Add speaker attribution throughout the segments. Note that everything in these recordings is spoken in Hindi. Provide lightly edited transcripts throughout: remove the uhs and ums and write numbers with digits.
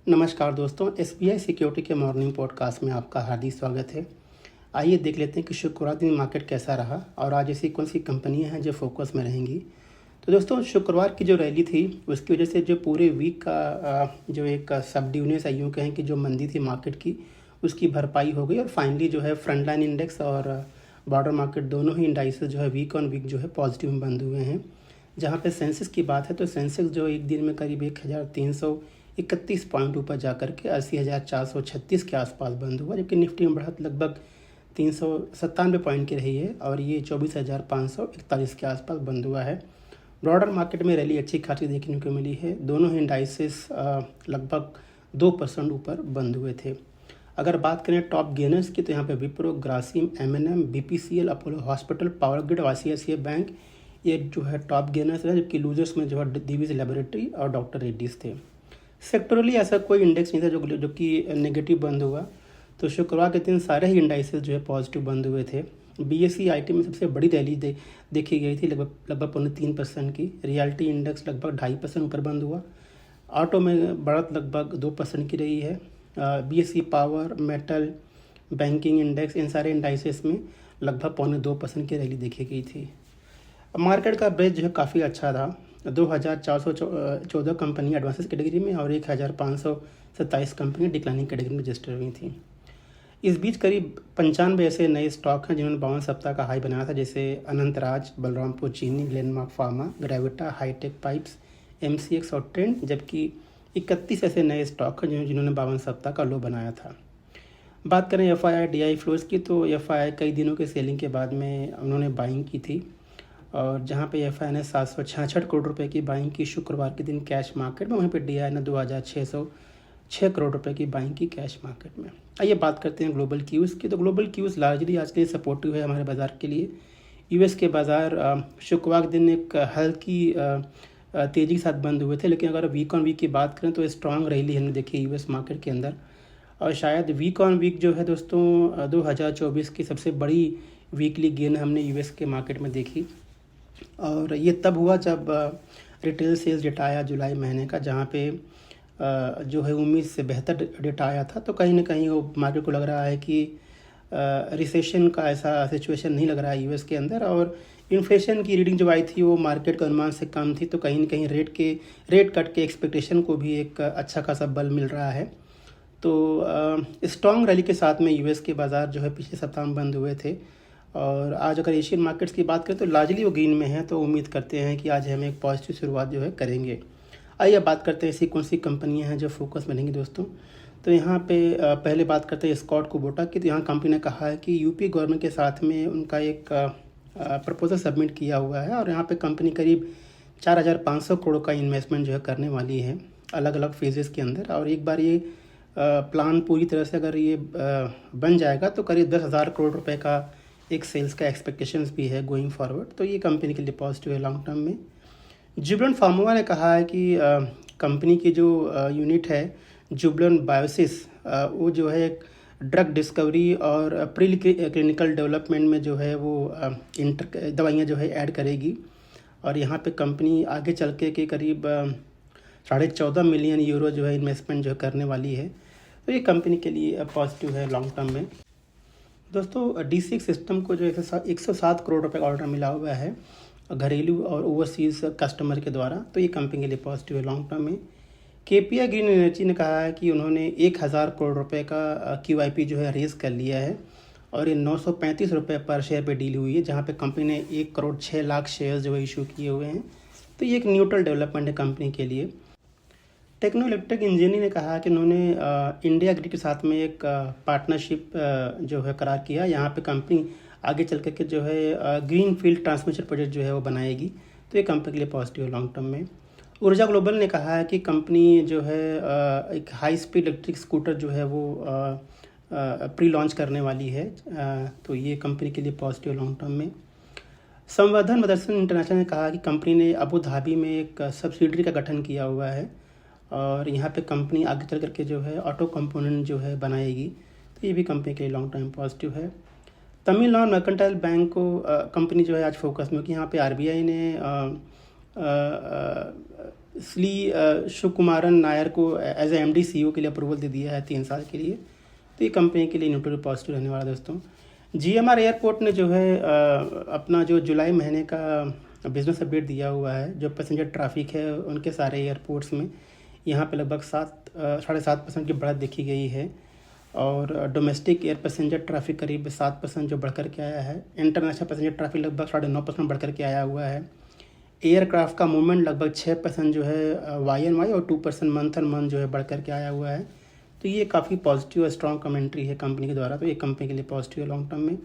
Speaker 1: नमस्कार दोस्तों, एसबीआई सिक्योरिटी के मॉर्निंग पॉडकास्ट में आपका हार्दिक स्वागत है। आइए देख लेते हैं कि शुक्रवार दिन मार्केट कैसा रहा और आज ऐसी कौन सी कंपनियां हैं जो फोकस में रहेंगी। तो दोस्तों, शुक्रवार की जो रैली थी उसकी वजह से जो पूरे वीक का जो एक सबड्यूनेस यूँ कहें कि जो मंदी थी मार्केट की, उसकी भरपाई हो गई और फाइनली जो है फ्रंट लाइन इंडेक्स और बॉर्डर मार्केट दोनों ही इंडाइसेस जो है वीक ऑन वीक जो है पॉजिटिव में बंद हुए हैं। जहाँ पे सेंसेक्स की बात है तो सेंसेक्स जो एक दिन में करीब 1331 पॉइंट ऊपर जा करके 80,436 के आसपास बंद हुआ, जबकि निफ्टी में बढ़त लगभग 397 पॉइंट की रही है और ये 24,541 के आसपास बंद हुआ है। ब्रॉडर मार्केट में रैली अच्छी खासी देखने को मिली है। दोनों ही इंडाइसेस लगभग 2% ऊपर बंद हुए थे। अगर बात करें टॉप गेनर्स की तो यहाँ पे विप्रो, ग्रासिम, एम&एम, BPCL, Apollo hospital, Power Grid, ICICI bank ये जो है टॉप गेनर्स है, जबकि लूजर्स में जो है दिवीज लेबोरेटरी और डॉक्टर रेड्डीज थे। सेक्टरली ऐसा कोई इंडेक्स नहीं था जो कि नेगेटिव बंद हुआ। तो शुक्रवार के दिन सारे ही इंडाइसेस जो है पॉजिटिव बंद हुए थे। बीएसई आईटी में सबसे बड़ी रैली देखी गई थी, लगभग 3% की। रियल्टी इंडेक्स लगभग 2.5% ऊपर बंद हुआ। ऑटो में बढ़त लगभग 2% की रही है। BSE power, metal, banking index, इन सारे इंडाइसेस में लगभग 2.25% की रैली देखी गई थी। मार्केट का ब्रेथ जो है काफ़ी अच्छा था। 2,414 कंपनी एडवांसेस कैटेगरी में और 1,527 कंपनी डिक्लाइनिंग कैटेगरी में रजिस्टर हुई थी। इस बीच करीब 95 ऐसे नए स्टॉक हैं जिन्होंने 52 सप्ताह का हाई बनाया था, जैसे Anantraj, Balrampur Chini, Glenmark pharma, Gravita, hitech pipes, MCX और ट्रेंड, जबकि 31 ऐसे नए स्टॉक हैं जिन्होंने 52 सप्ताह का लो बनाया था। बात करें एफआईआई डीआई फ्लोज की तो एफआईआई कई दिनों के सेलिंग के बाद में उन्होंने बाइंग की थी और जहां पे एफआईआई ने 766 करोड़ रुपए की बाइंग की शुक्रवार के दिन कैश मार्केट में, वहीं पे डीआई ने 2,606 करोड़ रुपए की बाइंग की कैश मार्केट में। आइए बात करते हैं ग्लोबल क्यूज़ की। तो ग्लोबल क्यूज़ लार्जली आज के लिए सपोर्टिव है हमारे बाज़ार के लिए। यूएस के बाज़ार शुक्रवार के दिन एक हल्की तेज़ी के साथ बंद हुए थे, लेकिन अगर वीक ऑन वीक की बात करें तो स्ट्रॉन्ग रैली हमने देखी यूएस मार्केट के अंदर। और शायद वीक ऑन वीक जो है दोस्तों 2024 की सबसे बड़ी वीकली गेन हमने यूएस के मार्केट में देखी। और ये तब हुआ जब रिटेल सेल्स डेटा आया जुलाई महीने का, जहाँ पे जो है उम्मीद से बेहतर डेटा आया था। तो कहीं ना कहीं वो मार्केट को लग रहा है कि रिसेशन का ऐसा सिचुएशन नहीं लग रहा है यूएस के अंदर। और इन्फ्लेशन की रीडिंग जो आई थी वो मार्केट के अनुमान से कम थी, तो कहीं ना कहीं रेट कट के एक्सपेक्टेशन को भी एक अच्छा खासा बल मिल रहा है। तो स्ट्रॉन्ग रैली के साथ में यूएस के बाज़ार जो है पिछले सप्ताह में बंद हुए थे। और आज अगर एशियन मार्केट्स की बात करें तो लार्जली वो ग्रीन में है, तो उम्मीद करते हैं कि आज हम एक पॉजिटिव शुरुआत जो है करेंगे। आइए बात करते हैं ऐसी कौन सी कंपनियां हैं जो फोकस में रहेंगी दोस्तों। तो यहाँ पे पहले बात करते हैं स्कॉट कुबोटा की। तो यहाँ कंपनी ने कहा है कि यूपी गवर्नमेंट के साथ में उनका एक प्रपोजल सबमिट किया हुआ है और यहाँ पे कंपनी करीब 4,500 करोड़ का इन्वेस्टमेंट जो है करने वाली है अलग अलग फेजेस के अंदर। और एक बार ये प्लान पूरी तरह से अगर ये बन जाएगा तो करीब 10,000 करोड़ रुपए का एक सेल्स का एक्सपेक्टेशंस भी है गोइंग फॉरवर्ड। तो ये कंपनी के लिए पॉजिटिव है लॉन्ग टर्म में। जुबलेंट फार्मा ने कहा है कि कंपनी की जो यूनिट है जुबलेंट बायोसिस, वो जो है ड्रग डिस्कवरी और प्री क्लिनिकल डेवलपमेंट में जो है वो दवाइयाँ जो है ऐड करेगी। और यहाँ पे कंपनी आगे चल के करीब 14.5 मिलियन यूरो जो है इन्वेस्टमेंट जो करने वाली है। तो ये कंपनी के लिए पॉजिटिव है लॉन्ग टर्म में। दोस्तों, D6 सिस्टम को जो 107 करोड़ रुपए का ऑर्डर मिला हुआ है घरेलू और ओवरसीज़ कस्टमर के द्वारा, तो ये कंपनी के लिए पॉजिटिव है लॉन्ग टर्म में। केपीआई ग्रीन एनर्जी ने कहा है कि उन्होंने 1,000 करोड़ रुपए का QIP जो है रेज़ कर लिया है और ये 935 रुपये पर शेयर पे डील हुई है, जहाँ पे कंपनी ने 1,06,00,000 शेयर्स जो है इशू किए हुए हैं। तो ये एक न्यूट्रल डेवलपमेंट है कंपनी के लिए। टेक्नो इलेक्ट्रिक इंजीनियरिंग ने कहा कि उन्होंने इंडिया ग्रिड के साथ में एक पार्टनरशिप जो है करार किया। यहाँ पे कंपनी आगे चल कर के जो है ग्रीन फील्ड ट्रांसमिशन प्रोजेक्ट जो है वो बनाएगी। तो ये कंपनी के लिए पॉजिटिव है लॉन्ग टर्म में। ऊर्जा ग्लोबल ने कहा है कि कंपनी जो है एक हाई स्पीड इलेक्ट्रिक स्कूटर जो है वो प्री लॉन्च करने वाली है। तो ये कंपनी के लिए पॉजिटिव लॉन्ग टर्म में। संवर्धन मदरसन इंटरनेशनल ने कहा कि कंपनी ने अबू धाबी में एक सब्सिडरी का गठन किया हुआ है और यहाँ पे कंपनी आगे चल करके जो है ऑटो कंपोनेंट जो है बनाएगी। तो ये भी कंपनी के लिए लॉन्ग टर्म पॉजिटिव है। तमिलनाडु मर्केंटाइल बैंक को कंपनी जो है आज फोकस में, क्योंकि यहाँ पे आरबीआई ने इसलिए शिव कुमारन नायर को एज ए MD CEO के लिए अप्रूवल दे दिया है 3 साल के लिए। तो ये कंपनी के लिए न्यूट्रल पॉजिटिव रहने वाला दोस्तों। GMR एयरपोर्ट ने जो है अपना जो जुलाई महीने का बिजनेस अपडेट दिया हुआ है, जो पैसेंजर ट्रैफिक है उनके सारे एयरपोर्ट्स में यहाँ पे लगभग 7.5% की बढ़त देखी गई है। और डोमेस्टिक एयर पैसेंजर ट्रैफिक करीब 7% जो बढ़कर के आया है। इंटरनेशनल पैसेंजर ट्रैफिक लगभग 9.5% बढ़कर के आया हुआ है। एयरक्राफ्ट का मूवमेंट लगभग 6% जो है YoY और 2% मंथ ऑन मंथ जो है बढ़कर के आया हुआ है। तो ये काफ़ी पॉजिटिव और स्ट्रॉन्ग कमेंट्री है कंपनी के द्वारा, तो ये कंपनी के लिए पॉजिटिव है लॉन्ग टर्म में।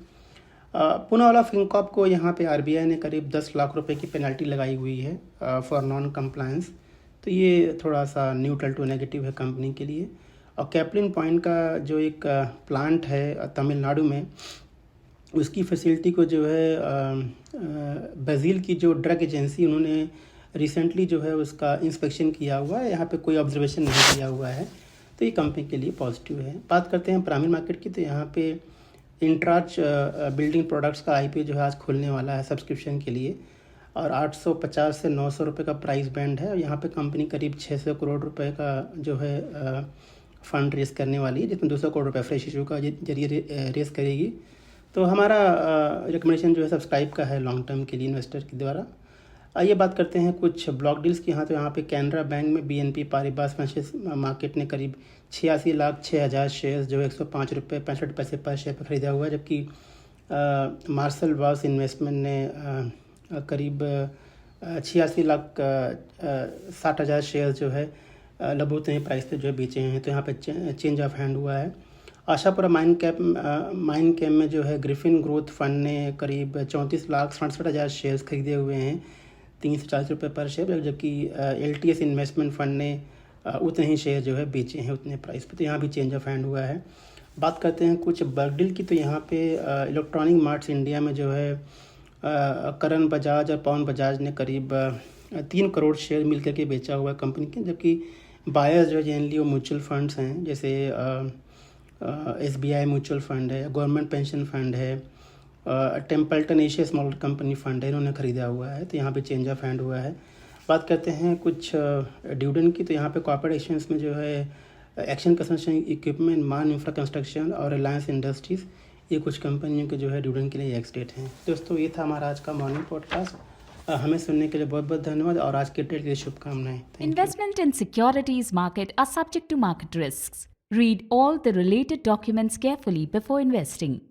Speaker 1: पूनावाला फिनकॉर्प को यहाँ पे RBI ने करीब 10 लाख रुपए की पेनल्टी लगाई हुई है फॉर नॉन कंप्लायंस। तो ये थोड़ा सा न्यूट्रल टू नेगेटिव है कंपनी के लिए। और कैप्लिन पॉइंट का जो एक प्लांट है तमिलनाडु में, उसकी फैसिलिटी को जो है ब्राज़ील की जो ड्रग एजेंसी उन्होंने रिसेंटली जो है उसका इंस्पेक्शन किया हुआ है, यहाँ पे कोई ऑब्जर्वेशन नहीं किया हुआ है। तो ये कंपनी के लिए पॉजिटिव है। बात करते हैं प्राइमरी मार्केट की, तो यहाँ पे इंट्राज बिल्डिंग प्रोडक्ट्स का IPO जो है आज खुलने वाला है सब्सक्रिप्शन के लिए, और 850 से 900 रुपये का प्राइस बैंड है। और यहाँ पे कंपनी करीब 600 करोड़ रुपए का जो है फंड रेस करने वाली है, जिसमें 200 करोड़ रुपये फ्रेश इशू का जरिए रेस करेगी। तो हमारा रिकमेंडेशन जो है सब्सक्राइब का है लॉन्ग टर्म के लिए इन्वेस्टर के द्वारा। आइए बात करते हैं कुछ ब्लॉक डील्स की। यहाँ तो यहाँ पे कैनरा बैंक में BNP पारिबास फाइनेंशियल मार्केट ने करीब 86,06,000 शेयर्स जो 105 रुपये 65 पैसे पर शेयर पर खरीदा हुआ है। जबकि मार्शल वास इन्वेस्टमेंट ने करीब 86,60,000 शेयर्स जो है लगभग उतने प्राइस पे जो है बेचे हैं। तो यहाँ पे चेंज ऑफ हैंड हुआ है। आशापुरा माइन कैप में जो है ग्रिफिन ग्रोथ फंड ने करीब 34,67,000 शेयर्स खरीदे हुए हैं 340 रुपये पर शेयर। जबकि LTS इन्वेस्टमेंट फंड ने उतने ही शेयर जो है बेचे हैं उतने प्राइस पे। तो यहाँ भी चेंज ऑफ हैंड हुआ है। बात करते हैं कुछ बल्क डील की, तो यहाँ पे इलेक्ट्रॉनिक मार्ट्स इंडिया में जो है करण बजाज और पवन बजाज ने करीब 3 करोड़ शेयर मिल करके बेचा हुआ है कंपनी के। जबकि बायर्स जो है जनरली वो म्यूचुअल फंड्स हैं, जैसे SBI म्यूचुअल फंड है, गवर्नमेंट पेंशन फंड है, Templeton Asia small company fund है, इन्होंने ख़रीदा हुआ है। तो यहाँ पे चेंज ऑफ हैंड हुआ है। बात करते हैं कुछ डिविडेंड की, तो यहाँ पे कॉर्पोरेट एक्शंस में जो है एक्शन कंस्ट्रक्शन इक्विपमेंट, मान इंफ्रा कंस्ट्रक्शन और रिलायंस इंडस्ट्रीज़, ये कुछ कंपनियों के जो है डिविडेंड के लिए एक्स डेट हैं। दोस्तों ये था हमारा आज का मॉर्निंग पॉडकास्ट। हमें सुनने के लिए बहुत बहुत धन्यवाद और आज के ट्रेड के लिए शुभकामनाएं।
Speaker 2: Investment in securities market are subject to market risks. Read all the related documents carefully before investing.